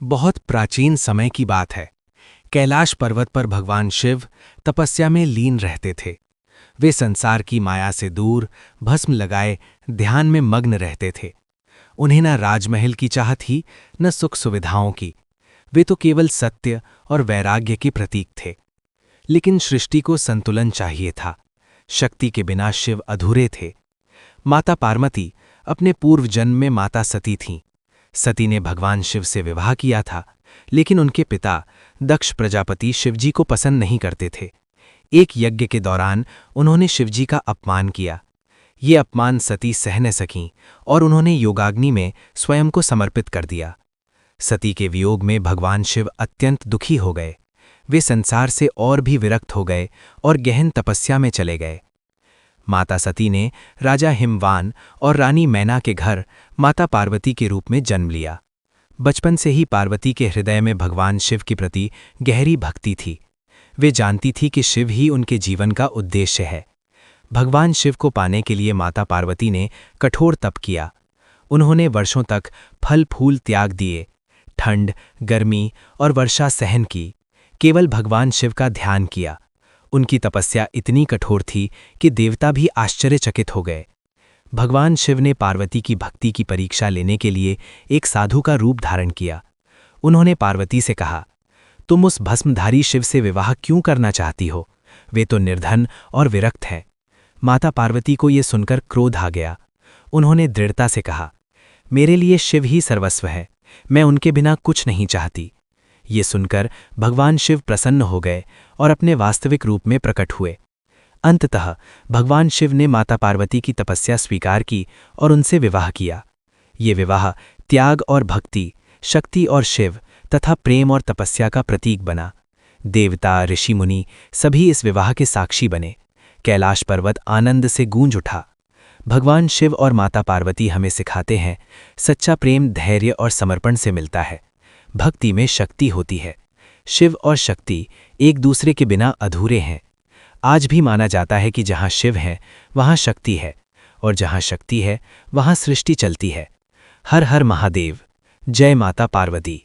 बहुत प्राचीन समय की बात है। कैलाश पर्वत पर भगवान शिव तपस्या में लीन रहते थे। वे संसार की माया से दूर, भस्म लगाए ध्यान में मग्न रहते थे। उन्हें न राजमहल की चाह थी, न सुख सुविधाओं की। वे तो केवल सत्य और वैराग्य के प्रतीक थे। लेकिन सृष्टि को संतुलन चाहिए था। शक्ति के बिना शिव अधूरे थे। माता पार्वती अपने पूर्व जन्म में माता सती थीं। सती ने भगवान शिव से विवाह किया था, लेकिन उनके पिता दक्ष प्रजापति शिवजी को पसंद नहीं करते थे। एक यज्ञ के दौरान उन्होंने शिवजी का अपमान किया। ये अपमान सती सह न सकीं और उन्होंने योगाग्नि में स्वयं को समर्पित कर दिया। सती के वियोग में भगवान शिव अत्यंत दुखी हो गए। वे संसार से और भी विरक्त हो गए और गहन तपस्या में चले गए। माता सती ने राजा हिमवान और रानी मैना के घर माता पार्वती के रूप में जन्म लिया। बचपन से ही पार्वती के हृदय में भगवान शिव के प्रति गहरी भक्ति थी। वे जानती थी कि शिव ही उनके जीवन का उद्देश्य है। भगवान शिव को पाने के लिए माता पार्वती ने कठोर तप किया। उन्होंने वर्षों तक फल फूल त्याग दिए, ठंड, गर्मी और वर्षा सहन की, केवल भगवान शिव का ध्यान किया। उनकी तपस्या इतनी कठोर थी कि देवता भी आश्चर्यचकित हो गए। भगवान शिव ने पार्वती की भक्ति की परीक्षा लेने के लिए एक साधु का रूप धारण किया। उन्होंने पार्वती से कहा, तुम उस भस्मधारी शिव से विवाह क्यों करना चाहती हो? वे तो निर्धन और विरक्त हैं। माता पार्वती को ये सुनकर क्रोध आ गया। उन्होंने दृढ़ता से कहा, मेरे लिए शिव ही सर्वस्व है। मैं उनके बिना कुछ नहीं चाहती। ये सुनकर भगवान शिव प्रसन्न हो गए और अपने वास्तविक रूप में प्रकट हुए। अंततः भगवान शिव ने माता पार्वती की तपस्या स्वीकार की और उनसे विवाह किया। ये विवाह त्याग और भक्ति, शक्ति और शिव तथा प्रेम और तपस्या का प्रतीक बना। देवता, ऋषि मुनि सभी इस विवाह के साक्षी बने। कैलाश पर्वत आनंद से गूंज उठा। भगवान शिव और माता पार्वती हमें सिखाते हैं, सच्चा प्रेम धैर्य और समर्पण से मिलता है। भक्ति में शक्ति होती है। शिव और शक्ति एक दूसरे के बिना अधूरे हैं। आज भी माना जाता है कि जहाँ शिव है वहाँ शक्ति है, और जहाँ शक्ति है वहाँ सृष्टि चलती है। हर हर महादेव। जय माता पार्वती।